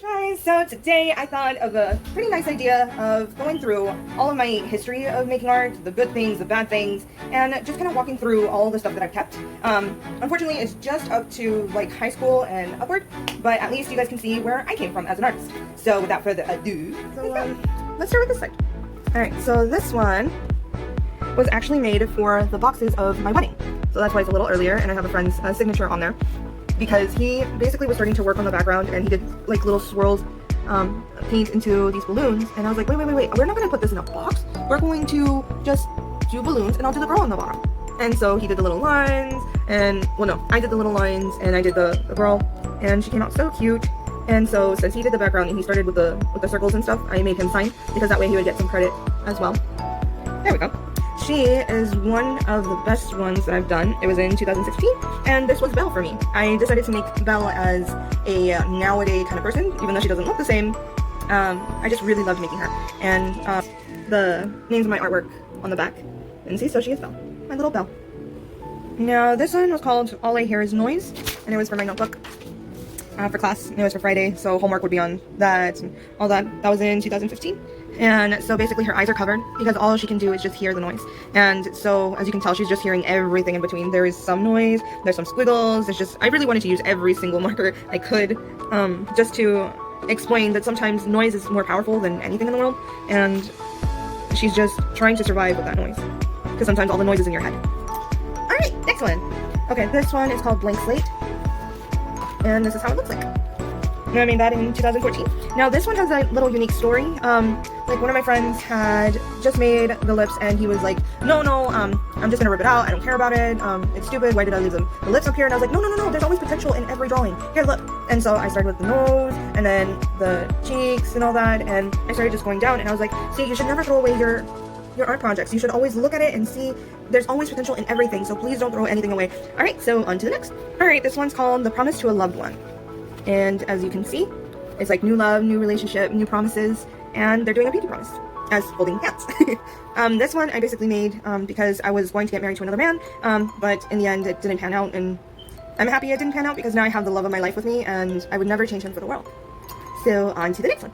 Guys, so today I thought of a pretty nice idea of going through all of my history of making art, the good things, the bad things, and just kind of walking through all the stuff that I've kept. Unfortunately, it's just up to like high school and upward, but at least you guys can see where I came from as an artist. So without further ado, let's start with this side. Alright, so this one was actually made for the boxes of my wedding. So that's why it's a little earlier, and I have a friend's signature on there. Because he basically was starting to work on the background and he did like little swirls paint into these balloons, and I was like, wait, we're not going to put this in a box, we're going to just do balloons and I'll do the girl on the bottom. And so he did the little lines, and well no, I did the little lines and I did the girl, and she came out so cute. And so since he did the background and he started with the circles and stuff, I made him sign because that way he would get some credit as well. There we go. She is one of the best ones that I've done. It was in 2016, and this was Belle for me. I decided to make Belle as a nowadays kind of person, even though she doesn't look the same. I just really loved making her. And the names of my artwork on the back. And see, so she is Belle. My little Belle. Now, this one was called All I Hear Is Noise, and it was for my notebook for class. And it was for Friday, so homework would be on that and all that. That was in 2015. And so basically her eyes are covered because all she can do is just hear the noise. And so as you can tell, she's just hearing everything in between. There is some noise, there's some squiggles, there's just, I really wanted to use every single marker I could just to explain that sometimes noise is more powerful than anything in the world. And she's just trying to survive with that noise because sometimes all the noise is in your head. Alright, next one. Okay, this one is called Blank Slate. And this is how it looks like. And I made that in 2014. Now this one has a little unique story. Like one of my friends had just made the lips and he was like, no, I'm just gonna rip it out. I don't care about it. It's stupid. Why did I leave the lips up here? And I was like, no, there's always potential in every drawing. Here, look. And so I started with the nose and then the cheeks and all that. And I started just going down and I was like, see, you should never throw away your art projects. You should always look at it and see there's always potential in everything. So please don't throw anything away. All right, so on to the next. All right, this one's called The Promise to a Loved One. And as you can see, it's like new love, new relationship, new promises, and they're doing a pinky promise as holding hands. This one I basically made because I was going to get married to another man, but in the end it didn't pan out, and I'm happy it didn't pan out because now I have the love of my life with me and I would never change him for the world. So on to the next one.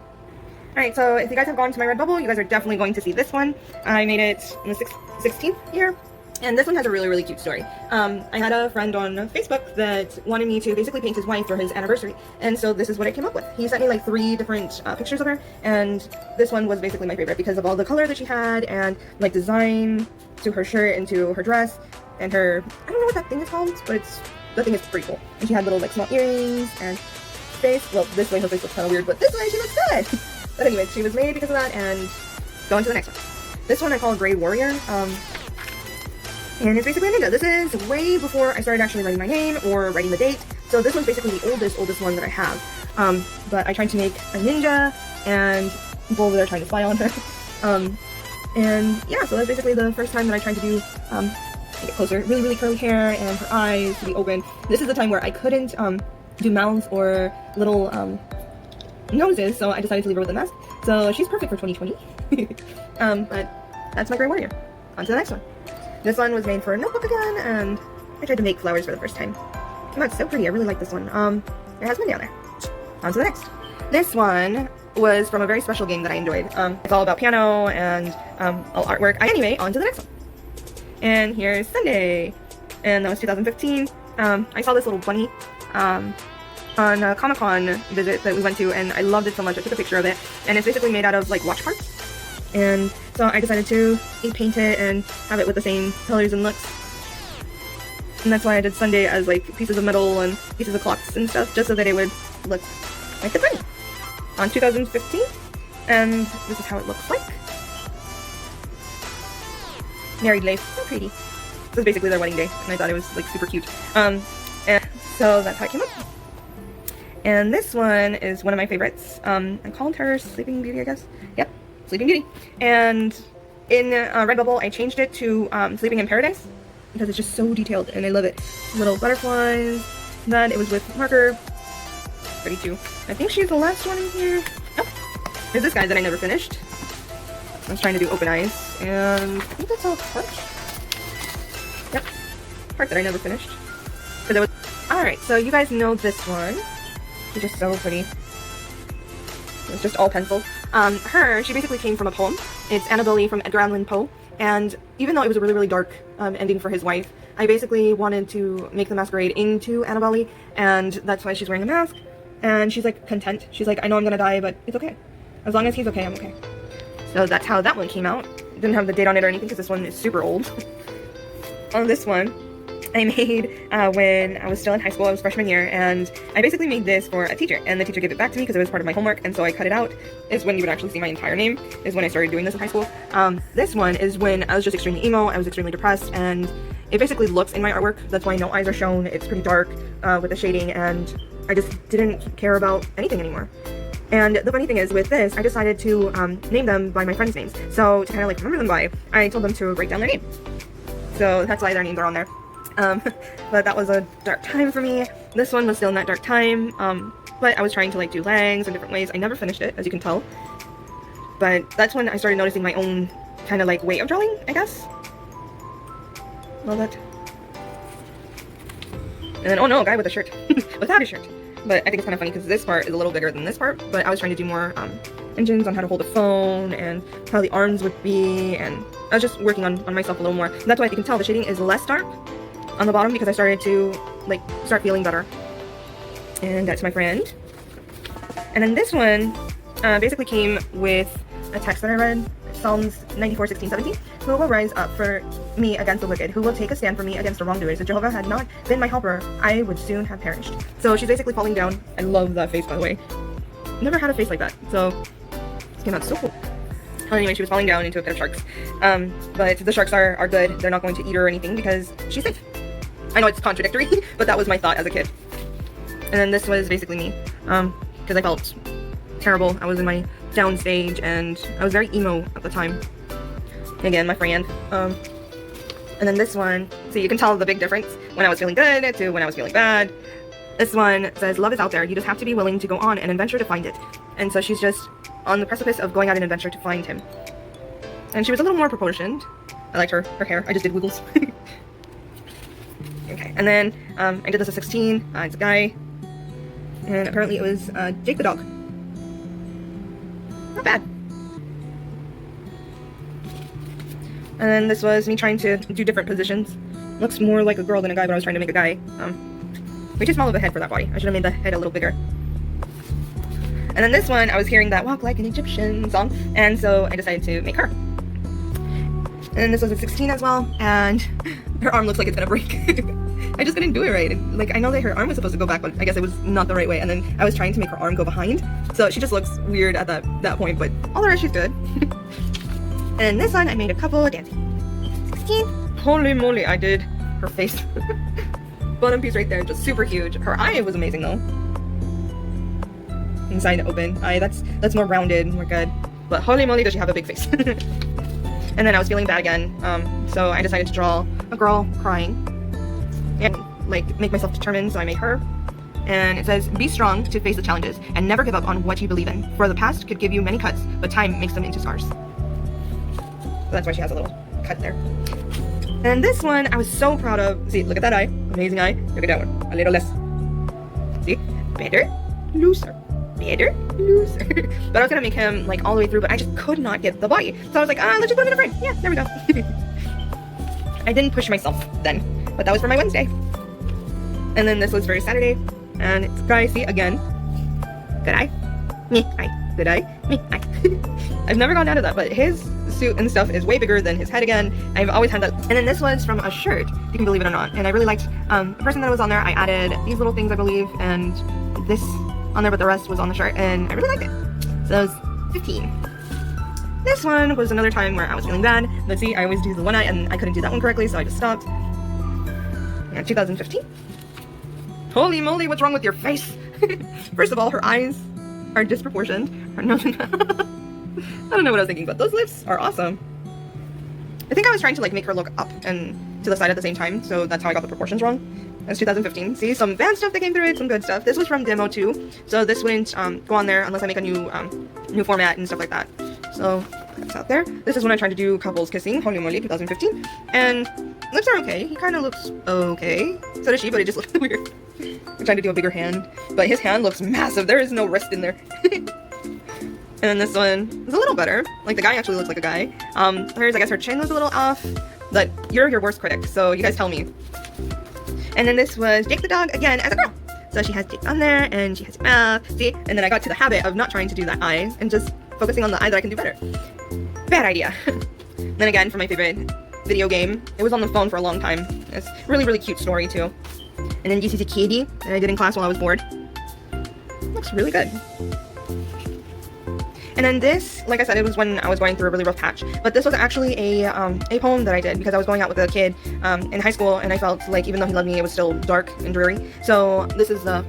Alright, so if you guys have gone to my Redbubble, you guys are definitely going to see this one. I made it in the 16th year. And this one has a really cute story. I had a friend on Facebook that wanted me to basically paint his wife for his anniversary. And so this is what I came up with. He sent me like 3 different pictures of her. And this one was basically my favorite because of all the color that she had and like design to her shirt and to her dress and her, I don't know what that thing is called, but the thing is pretty cool. And she had little like small earrings and face. Well, this way her face looks kind of weird, but this way she looks good. But anyway, she was made because of that, and go on to the next one. This one I call Gray Warrior. And it's basically a ninja. This is way before I started actually writing my name or writing the date. So this one's basically the oldest one that I have. But I tried to make a ninja and people over there trying to spy on her. And yeah, so that's basically the first time that I tried to do, make it closer, really curly hair and her eyes to be open. This is the time where I couldn't do mouths or little noses, so I decided to leave her with a mask. So she's perfect for 2020. But that's my Gray Warrior. On to the next one. This one was made for a notebook again, and I tried to make flowers for the first time. Came out so pretty. I really like this one. It has Minnie on there. On to the next. This one was from a very special game that I enjoyed. It's all about piano and all artwork. Anyway, on to the next one. And here's Sunday. And that was 2015. I saw this little bunny on a Comic-Con visit that we went to, and I loved it so much. I took a picture of it, and it's basically made out of like watch parts. And so I decided to paint it and have it with the same colors and looks. And that's why I did Sunday as like pieces of metal and pieces of clocks and stuff, just so that it would look like the bunny. On 2015, and this is how it looks like. Married life, so pretty. This is basically their wedding day, and I thought it was like super cute. And so that's how it came up. And this one is one of my favorites. I called her Sleeping Beauty, I guess. Yep. Sleeping Beauty. And in Redbubble I changed it to Sleeping in Paradise because it's just so detailed and I love it. Little butterflies. Then it was with marker. Ready to. I think she's the last one in here. Oh, there's this guy that I never finished. I was trying to do open eyes, and I think that's all part. Yep, part that I never finished. So that was. All right, so you guys know this one. It's just so pretty. It's just all pencils. She basically came from a poem. It's Annabelle from Edgar Allan Poe. And even though it was a really, really dark ending for his wife, I basically wanted to make the masquerade into Annabelle, and that's why she's wearing a mask. And she's like content. She's like, I know I'm gonna die, but it's okay. As long as he's okay, I'm okay. So that's how that one came out. Didn't have the date on it or anything because this one is super old. On this one, I made when I was still in high school. I was freshman year, and I basically made this for a teacher, and the teacher gave it back to me because it was part of my homework, and so I cut it out. Is when you would actually see my entire name, is when I started doing this in high school. This one is when I was just extremely emo, I was extremely depressed, and it basically looks in my artwork. That's why no eyes are shown. It's pretty dark with the shading, and I just didn't care about anything anymore. And the funny thing is, with this, I decided to name them by my friends' names. So to kind of like remember them by, I told them to write down their name. So that's why their names are on there. But that was a dark time for me. This one was still in that dark time, but I was trying to like do legs in different ways. I never finished it, as you can tell. But that's when I started noticing my own kind of like way of drawing, I guess. Love that. And then, oh no, a guy with a shirt. Without a shirt. But I think it's kind of funny because this part is a little bigger than this part, but I was trying to do more engines on how to hold a phone and how the arms would be, and I was just working on myself a little more. And that's why you can tell the shading is less dark on the bottom because I started to like start feeling better. And that's my friend. And then this one basically came with a text that I read, Psalms 94:16-17. Who will rise up for me against the wicked? Who will take a stand for me against the wrongdoers? If Jehovah had not been my helper, I would soon have perished. So she's basically falling down. I love that face, by the way. Never had a face like that. So this came out so cool. Anyway, she was falling down into a pit of sharks. But the sharks are good. They're not going to eat her or anything because she's safe. I know it's contradictory, but that was my thought as a kid. And then this was basically me. Because I felt terrible. I was in my down stage and I was very emo at the time. Again, my friend. And then this one, so you can tell the big difference when I was feeling good to when I was feeling bad. This one says, love is out there. You just have to be willing to go on an adventure to find it. And so she's just on the precipice of going on an adventure to find him. And she was a little more proportioned. I liked her hair. I just did wiggles. Okay, and then I did this at 16. It's a guy. And apparently it was Jake the dog. Not bad. And then this was me trying to do different positions. Looks more like a girl than a guy, but I was trying to make a guy. Way too small of a head for that body. I should have made the head a little bigger. And then this one, I was hearing that Walk Like an Egyptian song, and so I decided to make her. And then this was at 16 as well, and her arm looks like it's gonna break. I just didn't do it right. Like, I know that her arm was supposed to go back, but I guess it was not the right way. And then I was trying to make her arm go behind, so she just looks weird at that point, but all the rest she's good. And this one, I made a couple dancing. 16. Holy moly, I did her face. Bottom piece right there, just super huge. Her eye was amazing though. Inside open. Eye, that's more rounded, more good. But holy moly, does she have a big face. And then I was feeling bad again, so I decided to draw a girl crying and like make myself determined, so I made her. And it says, be strong to face the challenges and never give up on what you believe in, for the past could give you many cuts, but time makes them into scars. So that's why she has a little cut there. And this one I was so proud of. See, look at that eye. Amazing eye. Look at that one. A little less. See? Better, looser. Better, looser. But I was gonna make him like all the way through, but I just could not get the body. So I was like, let's just put him in a frame. Yeah, there we go. I didn't push myself then, but that was for my Wednesday. And then this was for Saturday, and it's guy, see, again. Good eye. Me, eye. Good eye. Me, eye. I've never gone down to that, but his suit and stuff is way bigger than his head again. I've always had that. And then this was from a shirt, you can believe it or not. And I really liked the person that was on there. I added these little things, I believe, and this on there, but the rest was on the shirt, and I really liked it. So that was 15. This one was another time where I was feeling bad. Let's see, I always do the one eye, and I couldn't do that one correctly, so I just stopped. And 2015. Holy moly, what's wrong with your face? First of all, her eyes are disproportioned. Her nose. I don't know what I was thinking, but those lips are awesome. I think I was trying to like make her look up and to the side at the same time, so that's how I got the proportions wrong. That's 2015. See, some bad stuff that came through it, some good stuff. This was from demo 2, so this wouldn't go on there unless I make a new format and stuff like that. So that's out there. This is when I tried to do couples kissing, Holy Moly, 2015, and lips are okay. He kind of looks okay. So does she, but it just looks weird. I'm trying to do a bigger hand, but his hand looks massive. There is no wrist in there. And then this one is a little better. Like, the guy actually looks like a guy. Hers, I guess her chin was a little off, but you're your worst critic, so you guys tell me. And then this was Jake the dog, again, as a girl. So she has Jake on there, and she has a mouth, see? And then I got to the habit of not trying to do that eye, and just focusing on the eye that I can do better. Bad idea. Then again, for my favorite video game, it was on the phone for a long time. It's a really, really cute story, too. And then this is a kitty that I did in class while I was bored. Looks really good. And then this, like I said, it was when I was going through a really rough patch. But this was actually a poem that I did because I was going out with a kid in high school, and I felt like even though he loved me, it was still dark and dreary. So this is the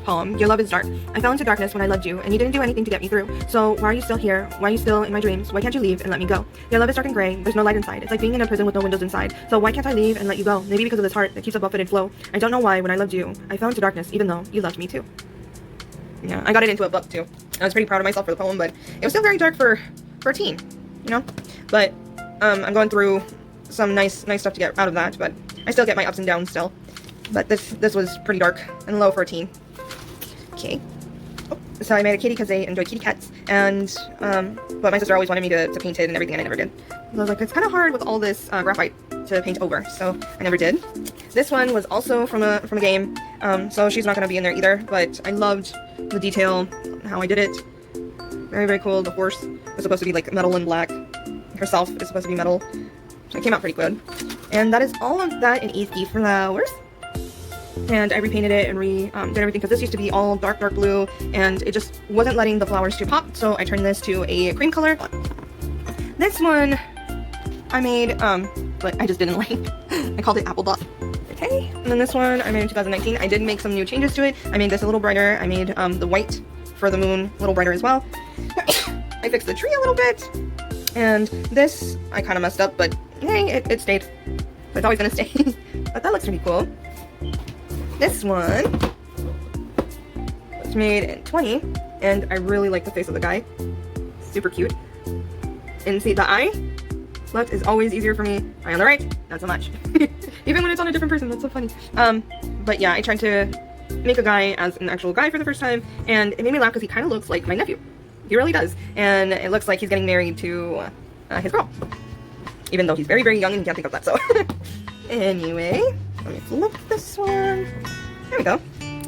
poem. Your love is dark. I fell into darkness when I loved you, and you didn't do anything to get me through. So why are you still here? Why are you still in my dreams? Why can't you leave and let me go? Your love is dark and gray. There's no light inside. It's like being in a prison with no windows inside. So why can't I leave and let you go? Maybe because of this heart that keeps a buffeted flow. I don't know why when I loved you, I fell into darkness even though you loved me too. Yeah, I got it into a book too. I was pretty proud of myself for the poem, but it was still very dark for a teen, you know? But I'm going through some nice stuff to get out of that, but I still get my ups and downs still. But this was pretty dark and low for a teen. Okay. Oh, so I made a kitty because they enjoy kitty cats, and but my sister always wanted me to paint it and everything, and I never did. So I was like, it's kind of hard with all this graphite to paint over, so I never did. This one was also from a game, so she's not going to be in there either, but I loved the detail, how I did it. Very, very cool. The horse was supposed to be like metal and black. Herself is supposed to be metal. So it came out pretty good. And that is all of that in Easty Flowers. And I repainted it and did everything because this used to be all dark blue, and it just wasn't letting the flowers to pop, so I turned this to a cream color. This one I made, but I just didn't like. I called it Apple Dot. Okay, and then this one I made in 2019. I did make some new changes to it. I made this a little brighter. I made the white for the moon a little brighter as well. I fixed the tree a little bit, and this I kind of messed up, but hey, it stayed. It's always gonna stay. But that looks pretty cool. This one was made in 20, and I really like the face of the guy. Super cute. And see, the eye left is always easier for me. Eye on the right, not so much. Even when it's on a different person, that's so funny. But yeah, I tried to make a guy as an actual guy for the first time, and it made me laugh because he kind of looks like my nephew. He really does. And it looks like he's getting married to his girl. Even though he's very, very young and can't think of that, so. Anyway, let me flip this one. There we go.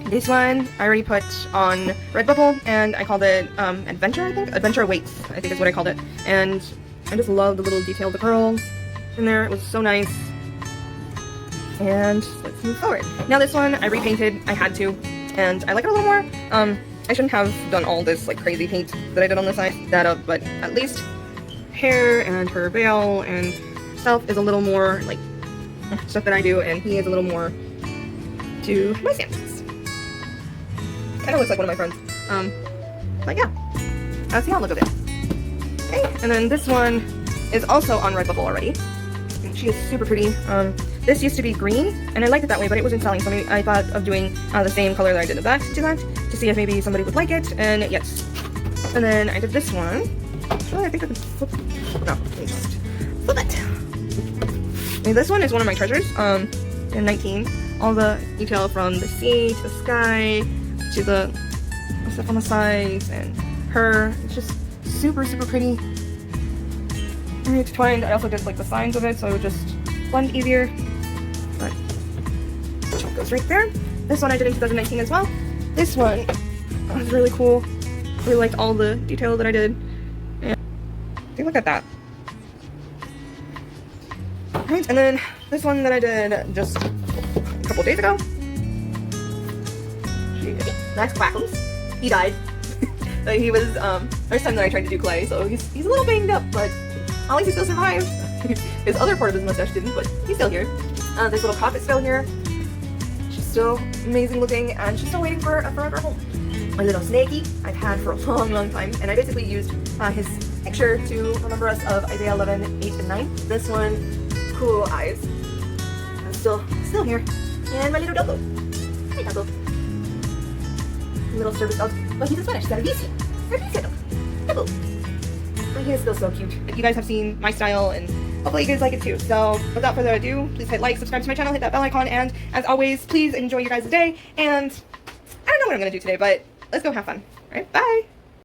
This one I already put on Redbubble, and I called it Adventure, I think? Adventure Awaits, I think is what I called it. And I just love the little detail of the curls in there. It was so nice. And let's move forward. Now this one I repainted. I had to, and I like it a little more. I shouldn't have done all this like crazy paint that I did on the side, but at least hair and her veil and herself is a little more like stuff that I do, and he is a little more to my standards. Kind of looks like one of my friends. But yeah, that's the outlook of it. Okay, and then this one is also on Redbubble already. And she is super pretty. This used to be green, and I liked it that way, but it wasn't selling, so I thought of doing the same color that I did the back to that, to see if maybe somebody would like it, and yes. And then I did this one. Actually, I think I can flip. No, let me just flip it. And this one is one of my treasures. In 19, all the detail from the sea to the sky to the stuff on the sides and her. It's just super, super pretty. And it's twined. I also did like the signs of it, so it would just blend easier. But it goes right there. This one I did in 2019 as well. This one was really cool. Really liked all the detail that I did. And take a look at that. Right, and then this one that I did just a couple days ago. That's Quackles. He died. He was first time that I tried to do clay, so he's a little banged up, but at least he still survived. His other part of his mustache didn't, but he's still here. This little puppet's still here. She's still amazing looking, and she's still waiting for a forever home. My little snakey I've had for a long, long time, and I basically used his picture to remember us of Isaiah 11, 8, and 9. This one, cool eyes. I'm still here. And my little doggo. Hi, doggo. Little service dog. But he's in Spanish. Servicio. Servicio dog. Doggo. But he is still so cute. You guys have seen my style, and hopefully you guys like it too. So without further ado, please hit like, subscribe to my channel, hit that bell icon, and as always, please enjoy your guys' day. And I don't know what I'm going to do today, but let's go have fun. All right, bye.